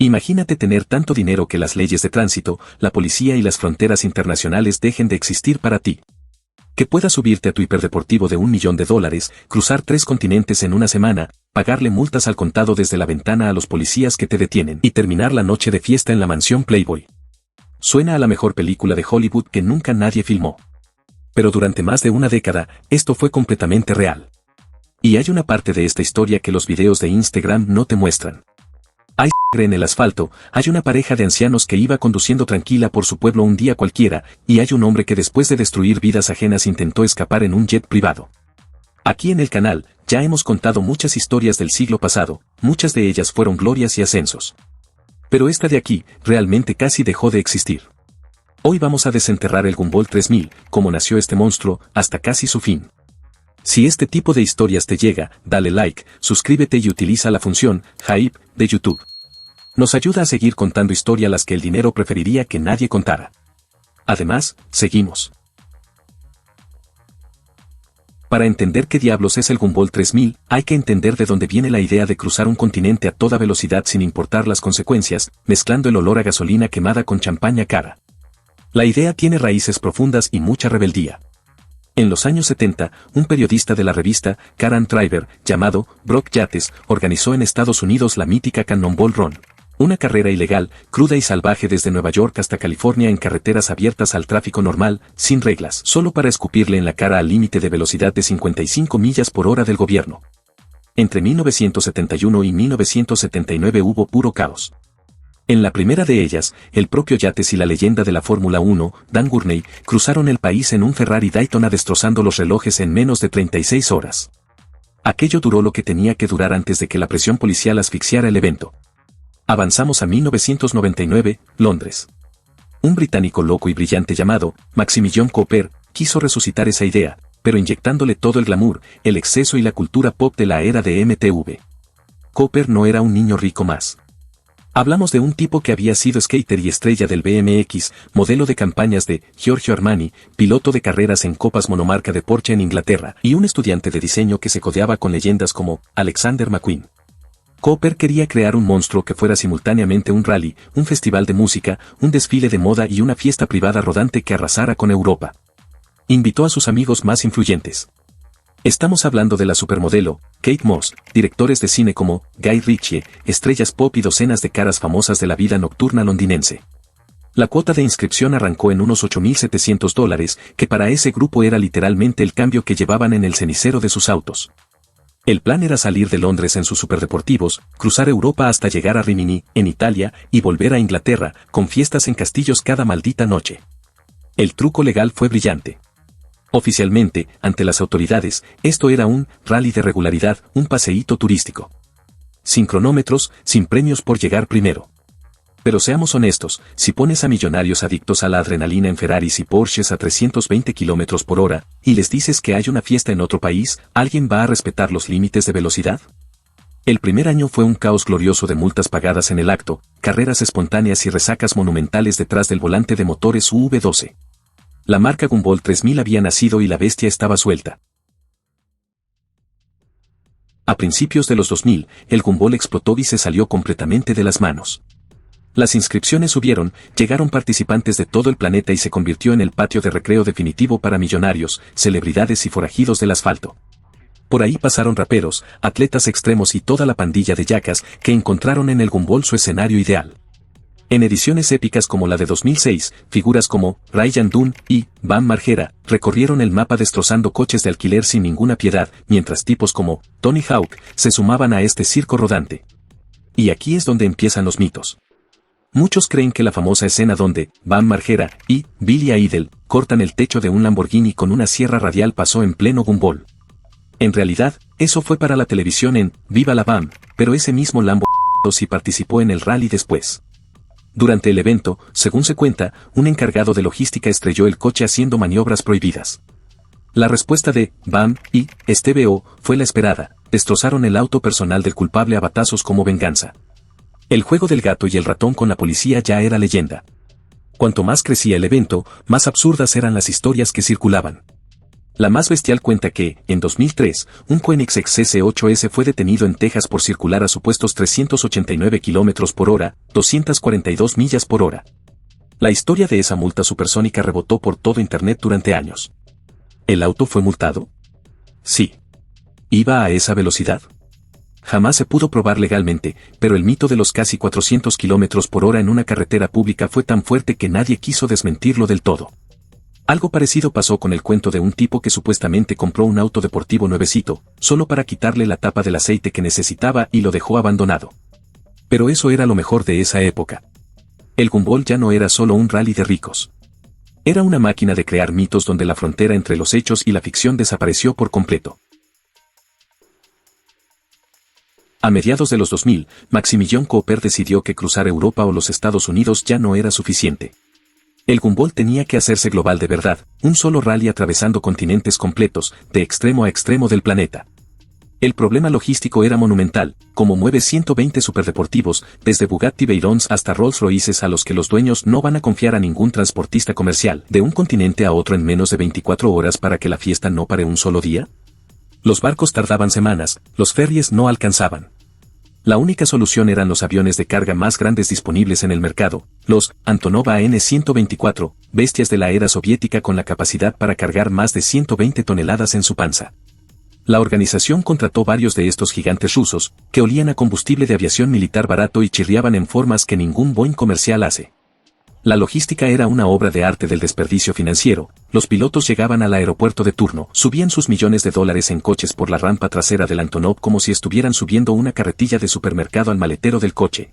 Imagínate tener tanto dinero que las leyes de tránsito, la policía y las fronteras internacionales dejen de existir para ti. Que puedas subirte a tu hiperdeportivo de $1 millón, cruzar 3 continentes en una semana, pagarle multas al contado desde la ventana a los policías que te detienen y terminar la noche de fiesta en la mansión Playboy. Suena a la mejor película de Hollywood que nunca nadie filmó. Pero durante más de una década, esto fue completamente real. Y hay una parte de esta historia que los videos de Instagram no te muestran. Hay sangre en el asfalto, hay una pareja de ancianos que iba conduciendo tranquila por su pueblo un día cualquiera, y hay un hombre que después de destruir vidas ajenas intentó escapar en un jet privado. Aquí en el canal, ya hemos contado muchas historias del siglo pasado, muchas de ellas fueron glorias y ascensos. Pero esta de aquí, realmente casi dejó de existir. Hoy vamos a desenterrar el Gumball 3000, cómo nació este monstruo, hasta casi su fin. Si este tipo de historias te llega, dale like, suscríbete y utiliza la función Hype de YouTube. Nos ayuda a seguir contando historias las que el dinero preferiría que nadie contara. Además, seguimos. Para entender qué diablos es el Gumball 3000, hay que entender de dónde viene la idea de cruzar un continente a toda velocidad sin importar las consecuencias, mezclando el olor a gasolina quemada con champaña cara. La idea tiene raíces profundas y mucha rebeldía. En los años 70, un periodista de la revista Car and Driver, llamado Brock Yates, organizó en Estados Unidos la mítica Cannonball Run. Una carrera ilegal, cruda y salvaje desde Nueva York hasta California en carreteras abiertas al tráfico normal, sin reglas, solo para escupirle en la cara al límite de velocidad de 55 millas por hora del gobierno. Entre 1971 y 1979 hubo puro caos. En la primera de ellas, el propio Yates y la leyenda de la Fórmula 1, Dan Gurney, cruzaron el país en un Ferrari Daytona destrozando los relojes en menos de 36 horas. Aquello duró lo que tenía que durar antes de que la presión policial asfixiara el evento. Avanzamos a 1999, Londres. Un británico loco y brillante llamado Maximilian Cooper quiso resucitar esa idea, pero inyectándole todo el glamour, el exceso y la cultura pop de la era de MTV. Cooper no era un niño rico más. Hablamos de un tipo que había sido skater y estrella del BMX, modelo de campañas de Giorgio Armani, piloto de carreras en copas monomarca de Porsche en Inglaterra y un estudiante de diseño que se codeaba con leyendas como Alexander McQueen. Cooper quería crear un monstruo que fuera simultáneamente un rally, un festival de música, un desfile de moda y una fiesta privada rodante que arrasara con Europa. Invitó a sus amigos más influyentes. Estamos hablando de la supermodelo, Kate Moss, directores de cine como Guy Ritchie, estrellas pop y docenas de caras famosas de la vida nocturna londinense. La cuota de inscripción arrancó en unos $8,700, que para ese grupo era literalmente el cambio que llevaban en el cenicero de sus autos. El plan era salir de Londres en sus superdeportivos, cruzar Europa hasta llegar a Rimini, en Italia, y volver a Inglaterra, con fiestas en castillos cada maldita noche. El truco legal fue brillante. Oficialmente, ante las autoridades, esto era un rally de regularidad, un paseíto turístico. Sin cronómetros, sin premios por llegar primero. Pero seamos honestos, si pones a millonarios adictos a la adrenalina en Ferraris y Porsches a 320 km por hora, y les dices que hay una fiesta en otro país, ¿alguien va a respetar los límites de velocidad? El primer año fue un caos glorioso de multas pagadas en el acto, carreras espontáneas y resacas monumentales detrás del volante de motores UV12. La marca Gumball 3000 había nacido y la bestia estaba suelta. A principios de los 2000, el Gumball explotó y se salió completamente de las manos. Las inscripciones subieron, llegaron participantes de todo el planeta y se convirtió en el patio de recreo definitivo para millonarios, celebridades y forajidos del asfalto. Por ahí pasaron raperos, atletas extremos y toda la pandilla de yacas que encontraron en el Gumball su escenario ideal. En ediciones épicas como la de 2006, figuras como Ryan Dunn y Bam Margera recorrieron el mapa destrozando coches de alquiler sin ninguna piedad, mientras tipos como Tony Hawk se sumaban a este circo rodante. Y aquí es donde empiezan los mitos. Muchos creen que la famosa escena donde Bam Margera y Billy Idol cortan el techo de un Lamborghini con una sierra radial pasó en pleno Gumball. En realidad, eso fue para la televisión en Viva la Bam, pero ese mismo Lambo sí participó en el rally después. Durante el evento, según se cuenta, un encargado de logística estrelló el coche haciendo maniobras prohibidas. La respuesta de Bam y STBO fue la esperada, destrozaron el auto personal del culpable a batazos como venganza. El juego del gato y el ratón con la policía ya era leyenda. Cuanto más crecía el evento, más absurdas eran las historias que circulaban. La más bestial cuenta que, en 2003, un Koenigsegg CC8S fue detenido en Texas por circular a supuestos 389 km por hora, 242 millas por hora. La historia de esa multa supersónica rebotó por todo Internet durante años. ¿El auto fue multado? Sí. ¿Iba a esa velocidad? Jamás se pudo probar legalmente, pero el mito de los casi 400 km por hora en una carretera pública fue tan fuerte que nadie quiso desmentirlo del todo. Algo parecido pasó con el cuento de un tipo que supuestamente compró un auto deportivo nuevecito, solo para quitarle la tapa del aceite que necesitaba y lo dejó abandonado. Pero eso era lo mejor de esa época. El Gumball ya no era solo un rally de ricos. Era una máquina de crear mitos donde la frontera entre los hechos y la ficción desapareció por completo. A mediados de los 2000, Maximilian Cooper decidió que cruzar Europa o los Estados Unidos ya no era suficiente. El Gumball tenía que hacerse global de verdad, un solo rally atravesando continentes completos, de extremo a extremo del planeta. El problema logístico era monumental, como mueve 120 superdeportivos, desde Bugatti Veyrons hasta Rolls-Royces a los que los dueños no van a confiar a ningún transportista comercial, de un continente a otro en menos de 24 horas para que la fiesta no pare un solo día. Los barcos tardaban semanas, los ferries no alcanzaban. La única solución eran los aviones de carga más grandes disponibles en el mercado, los Antonov AN-124, bestias de la era soviética con la capacidad para cargar más de 120 toneladas en su panza. La organización contrató varios de estos gigantes rusos, que olían a combustible de aviación militar barato y chirriaban en formas que ningún Boeing comercial hace. La logística era una obra de arte del desperdicio financiero, los pilotos llegaban al aeropuerto de turno, subían sus millones de dólares en coches por la rampa trasera del Antonov como si estuvieran subiendo una carretilla de supermercado al maletero del coche.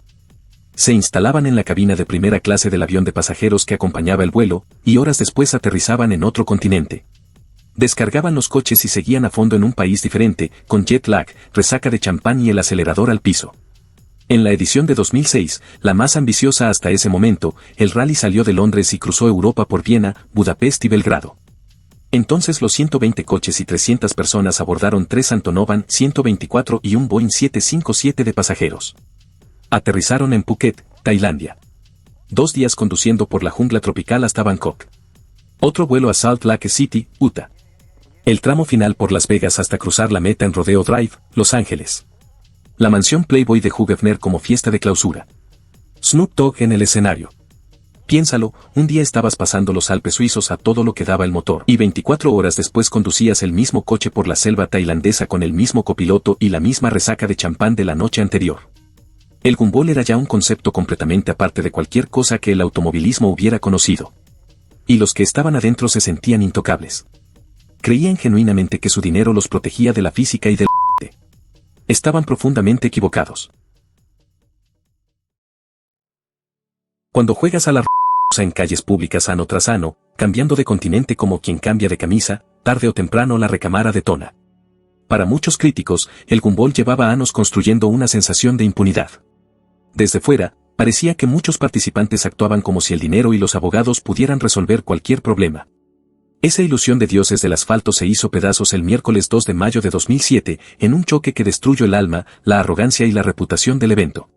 Se instalaban en la cabina de primera clase del avión de pasajeros que acompañaba el vuelo, y horas después aterrizaban en otro continente. Descargaban los coches y seguían a fondo en un país diferente, con jet lag, resaca de champán y el acelerador al piso. En la edición de 2006, la más ambiciosa hasta ese momento, el rally salió de Londres y cruzó Europa por Viena, Budapest y Belgrado. Entonces los 120 coches y 300 personas abordaron 3 Antonov AN-124 y un Boeing 757 de pasajeros. Aterrizaron en Phuket, Tailandia. 2 días conduciendo por la jungla tropical hasta Bangkok. Otro vuelo a Salt Lake City, Utah. El tramo final por Las Vegas hasta cruzar la meta en Rodeo Drive, Los Ángeles. La mansión Playboy de Hugh Hefner como fiesta de clausura. Snoop Dogg en el escenario. Piénsalo, un día estabas pasando los Alpes suizos a todo lo que daba el motor y 24 horas después conducías el mismo coche por la selva tailandesa con el mismo copiloto y la misma resaca de champán de la noche anterior. El Gumball era ya un concepto completamente aparte de cualquier cosa que el automovilismo hubiera conocido. Y los que estaban adentro se sentían intocables. Creían genuinamente que su dinero los protegía de la física y del Estaban profundamente equivocados. Cuando juegas a la en calles públicas ano tras ano, cambiando de continente como quien cambia de camisa, tarde o temprano la recámara detona. Para muchos críticos, el Gumball llevaba años construyendo una sensación de impunidad. Desde fuera, parecía que muchos participantes actuaban como si el dinero y los abogados pudieran resolver cualquier problema. Esa ilusión de dioses del asfalto se hizo pedazos el miércoles 2 de mayo de 2007, en un choque que destruyó el alma, la arrogancia y la reputación del evento.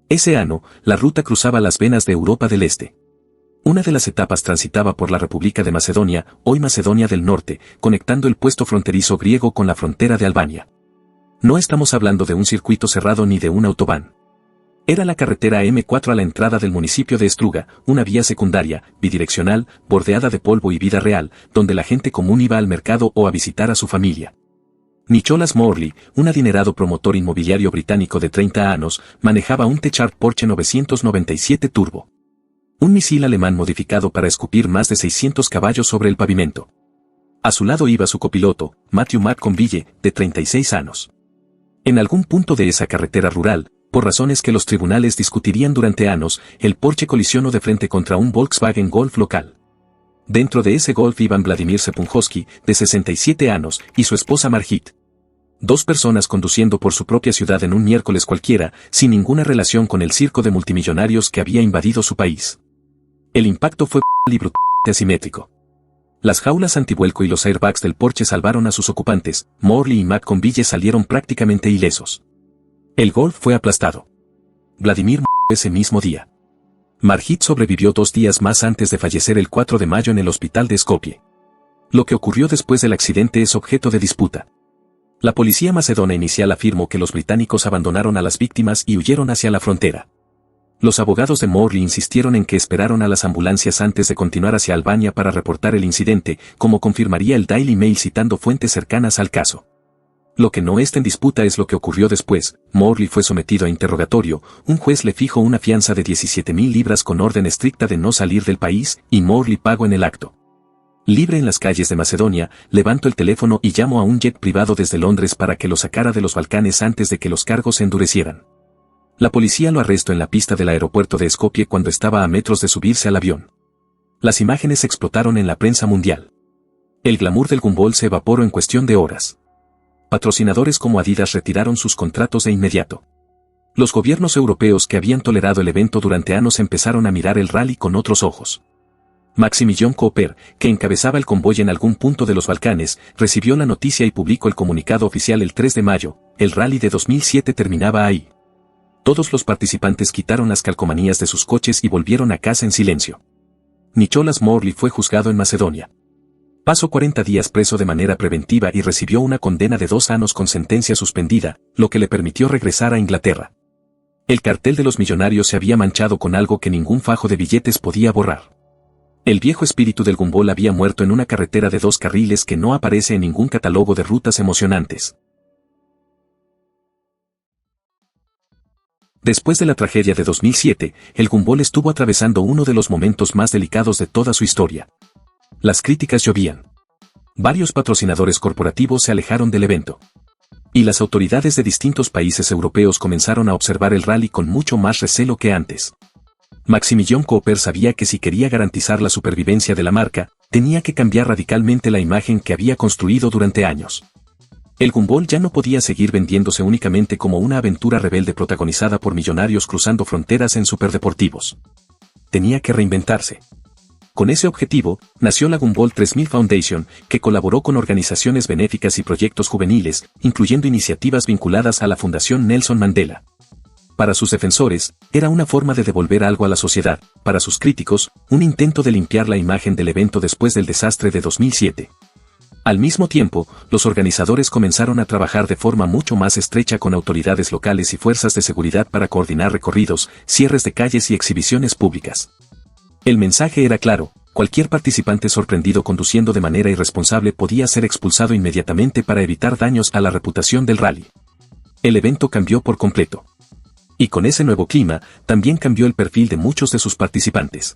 Ese año, la ruta cruzaba las venas de Europa del Este. Una de las etapas transitaba por la República de Macedonia, hoy Macedonia del Norte, conectando el puesto fronterizo griego con la frontera de Albania. No estamos hablando de un circuito cerrado ni de un autobahn. Era la carretera M4 a la entrada del municipio de Struga, una vía secundaria, bidireccional, bordeada de polvo y vida real, donde la gente común iba al mercado o a visitar a su familia. Nicholas Morley, un adinerado promotor inmobiliario británico de 30 años, manejaba un T-Chart Porsche 997 Turbo. Un misil alemán modificado para escupir más de 600 caballos sobre el pavimento. A su lado iba su copiloto, Matthew McConville, de 36 años. En algún punto de esa carretera rural, por razones que los tribunales discutirían durante años, el Porsche colisionó de frente contra un Volkswagen Golf local. Dentro de ese Golf iban Vladimir Sepunjovsky, de 67 años, y su esposa Margit. 2 personas conduciendo por su propia ciudad en un miércoles cualquiera, sin ninguna relación con el circo de multimillonarios que había invadido su país. El impacto fue y brutalmente asimétrico. Las jaulas antivuelco y los airbags del Porsche salvaron a sus ocupantes, Morley y McConville salieron prácticamente ilesos. El Golf fue aplastado. Vladimir murió ese mismo día. Margit sobrevivió 2 días más antes de fallecer el 4 de mayo en el hospital de Skopje. Lo que ocurrió después del accidente es objeto de disputa. La policía macedonia inicial afirmó que los británicos abandonaron a las víctimas y huyeron hacia la frontera. Los abogados de Morley insistieron en que esperaron a las ambulancias antes de continuar hacia Albania para reportar el incidente, como confirmaría el Daily Mail citando fuentes cercanas al caso. Lo que no está en disputa es lo que ocurrió después. Morley fue sometido a interrogatorio, un juez le fijó una fianza de 17.000 libras con orden estricta de no salir del país, y Morley pagó en el acto. Libre en las calles de Macedonia, levantó el teléfono y llamó a un jet privado desde Londres para que lo sacara de los Balcanes antes de que los cargos se endurecieran. La policía lo arrestó en la pista del aeropuerto de Skopje cuando estaba a metros de subirse al avión. Las imágenes explotaron en la prensa mundial. El glamour del gumball se evaporó en cuestión de horas. Patrocinadores como Adidas retiraron sus contratos de inmediato. Los gobiernos europeos que habían tolerado el evento durante años empezaron a mirar el rally con otros ojos. Maximilian Cooper, que encabezaba el convoy en algún punto de los Balcanes, recibió la noticia y publicó el comunicado oficial el 3 de mayo, el rally de 2007 terminaba ahí. Todos los participantes quitaron las calcomanías de sus coches y volvieron a casa en silencio. Nicholas Morley fue juzgado en Macedonia. Pasó 40 días preso de manera preventiva y recibió una condena de 2 años con sentencia suspendida, lo que le permitió regresar a Inglaterra. El cartel de los millonarios se había manchado con algo que ningún fajo de billetes podía borrar. El viejo espíritu del gumball había muerto en una carretera de 2 carriles que no aparece en ningún catálogo de rutas emocionantes. Después de la tragedia de 2007, el gumball estuvo atravesando uno de los momentos más delicados de toda su historia. Las críticas llovían. Varios patrocinadores corporativos se alejaron del evento. Y las autoridades de distintos países europeos comenzaron a observar el rally con mucho más recelo que antes. Maximilian Cooper sabía que si quería garantizar la supervivencia de la marca, tenía que cambiar radicalmente la imagen que había construido durante años. El gumball ya no podía seguir vendiéndose únicamente como una aventura rebelde protagonizada por millonarios cruzando fronteras en superdeportivos. Tenía que reinventarse. Con ese objetivo, nació la Gumball 3000 Foundation, que colaboró con organizaciones benéficas y proyectos juveniles, incluyendo iniciativas vinculadas a la Fundación Nelson Mandela. Para sus defensores, era una forma de devolver algo a la sociedad; para sus críticos, un intento de limpiar la imagen del evento después del desastre de 2007. Al mismo tiempo, los organizadores comenzaron a trabajar de forma mucho más estrecha con autoridades locales y fuerzas de seguridad para coordinar recorridos, cierres de calles y exhibiciones públicas. El mensaje era claro: cualquier participante sorprendido conduciendo de manera irresponsable podía ser expulsado inmediatamente para evitar daños a la reputación del rally. El evento cambió por completo. Y con ese nuevo clima, también cambió el perfil de muchos de sus participantes.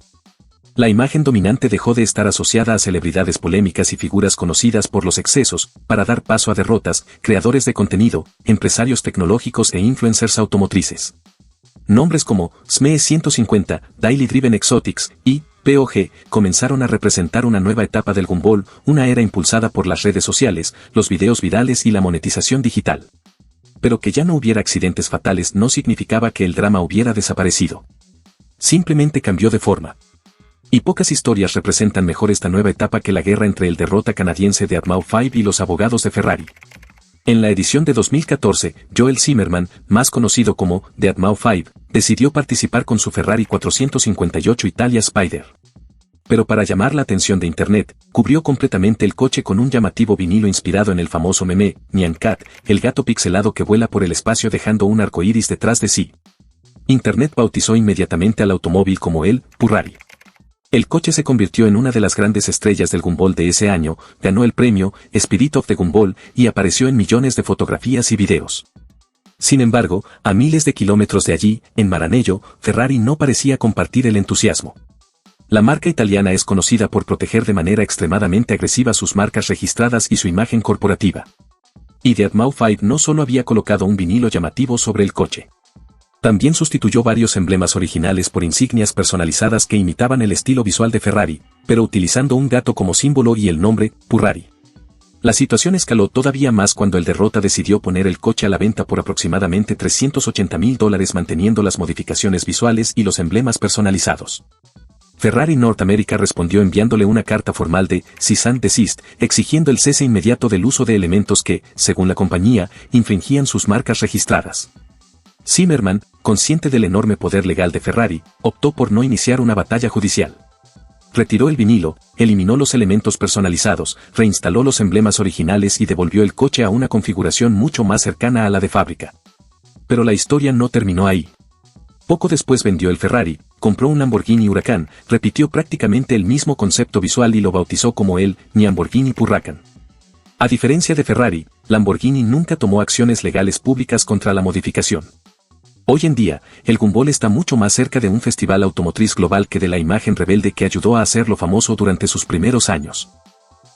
La imagen dominante dejó de estar asociada a celebridades polémicas y figuras conocidas por los excesos, para dar paso a derrotas, creadores de contenido, empresarios tecnológicos e influencers automotrices. Nombres como SME 150, Daily Driven Exotics y POG comenzaron a representar una nueva etapa del gumball, una era impulsada por las redes sociales, los videos virales y la monetización digital. Pero que ya no hubiera accidentes fatales no significaba que el drama hubiera desaparecido. Simplemente cambió de forma. Y pocas historias representan mejor esta nueva etapa que la guerra entre el derrota canadiense de Atmao 5 y los abogados de Ferrari. En la edición de 2014, Joel Zimmerman, más conocido como The Atmao 5, decidió participar con su Ferrari 458 Italia Spider. Pero para llamar la atención de Internet, cubrió completamente el coche con un llamativo vinilo inspirado en el famoso meme, Nyan Cat, el gato pixelado que vuela por el espacio dejando un arco iris detrás de sí. Internet bautizó inmediatamente al automóvil como el Purrari. El coche se convirtió en una de las grandes estrellas del gumball de ese año, ganó el premio Spirit of the Gumball y apareció en millones de fotografías y videos. Sin embargo, a miles de kilómetros de allí, en Maranello, Ferrari no parecía compartir el entusiasmo. La marca italiana es conocida por proteger de manera extremadamente agresiva sus marcas registradas y su imagen corporativa. Y The Atmao 5 no solo había colocado un vinilo llamativo sobre el coche. También sustituyó varios emblemas originales por insignias personalizadas que imitaban el estilo visual de Ferrari, pero utilizando un gato como símbolo y el nombre, Purrari. La situación escaló todavía más cuando el derrota decidió poner el coche a la venta por aproximadamente $380.000 manteniendo las modificaciones visuales y los emblemas personalizados. Ferrari North America respondió enviándole una carta formal de cease and desist, exigiendo el cese inmediato del uso de elementos que, según la compañía, infringían sus marcas registradas. Zimmerman, consciente del enorme poder legal de Ferrari, optó por no iniciar una batalla judicial. Retiró el vinilo, eliminó los elementos personalizados, reinstaló los emblemas originales y devolvió el coche a una configuración mucho más cercana a la de fábrica. Pero la historia no terminó ahí. Poco después vendió el Ferrari, compró un Lamborghini Huracán, repitió prácticamente el mismo concepto visual y lo bautizó como el Lamborghini Huracán. A diferencia de Ferrari, Lamborghini nunca tomó acciones legales públicas contra la modificación. Hoy en día, el Gumball está mucho más cerca de un festival automotriz global que de la imagen rebelde que ayudó a hacerlo famoso durante sus primeros años.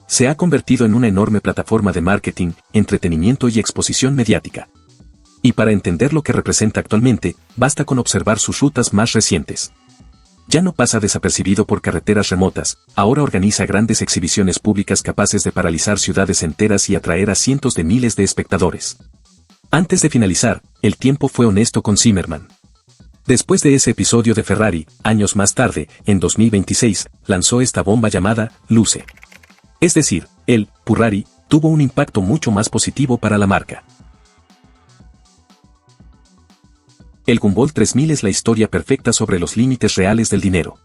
Se ha convertido en una enorme plataforma de marketing, entretenimiento y exposición mediática. Y para entender lo que representa actualmente, basta con observar sus rutas más recientes. Ya no pasa desapercibido por carreteras remotas, ahora organiza grandes exhibiciones públicas capaces de paralizar ciudades enteras y atraer a cientos de miles de espectadores. Antes de finalizar, el tiempo fue honesto con Zimmerman. Después de ese episodio de Ferrari, años más tarde, en 2026, lanzó esta bomba llamada Luce. Es decir, el Ferrari tuvo un impacto mucho más positivo para la marca. El Gumball 3000 es la historia perfecta sobre los límites reales del dinero.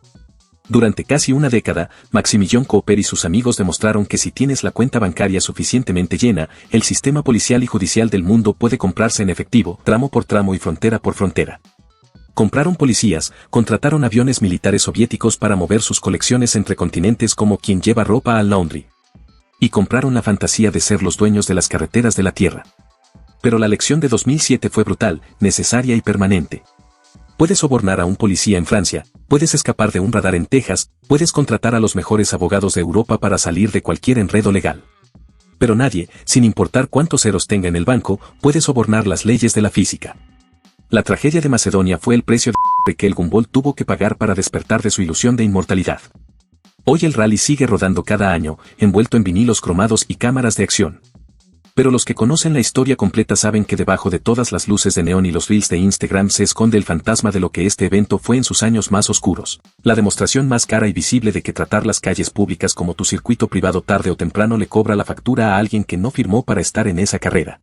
Durante casi una década, Maximilian Cooper y sus amigos demostraron que si tienes la cuenta bancaria suficientemente llena, el sistema policial y judicial del mundo puede comprarse en efectivo, tramo por tramo y frontera por frontera. Compraron policías, contrataron aviones militares soviéticos para mover sus colecciones entre continentes como quien lleva ropa al laundry. Y compraron la fantasía de ser los dueños de las carreteras de la Tierra. Pero la lección de 2007 fue brutal, necesaria y permanente. Puedes sobornar a un policía en Francia, puedes escapar de un radar en Texas, puedes contratar a los mejores abogados de Europa para salir de cualquier enredo legal. Pero nadie, sin importar cuántos ceros tenga en el banco, puede sobornar las leyes de la física. La tragedia de Macedonia fue el precio de que el Gumball tuvo que pagar para despertar de su ilusión de inmortalidad. Hoy el rally sigue rodando cada año, envuelto en vinilos cromados y cámaras de acción. Pero los que conocen la historia completa saben que debajo de todas las luces de neón y los reels de Instagram se esconde el fantasma de lo que este evento fue en sus años más oscuros. La demostración más cara y visible de que tratar las calles públicas como tu circuito privado tarde o temprano le cobra la factura a alguien que no firmó para estar en esa carrera.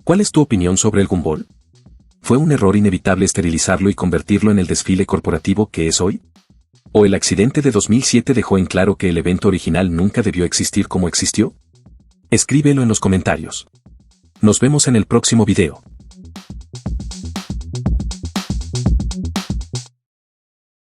¿Cuál es tu opinión sobre el Gumball? ¿Fue un error inevitable esterilizarlo y convertirlo en el desfile corporativo que es hoy? ¿O el accidente de 2007 dejó en claro que el evento original nunca debió existir como existió? Escríbelo en los comentarios. Nos vemos en el próximo video.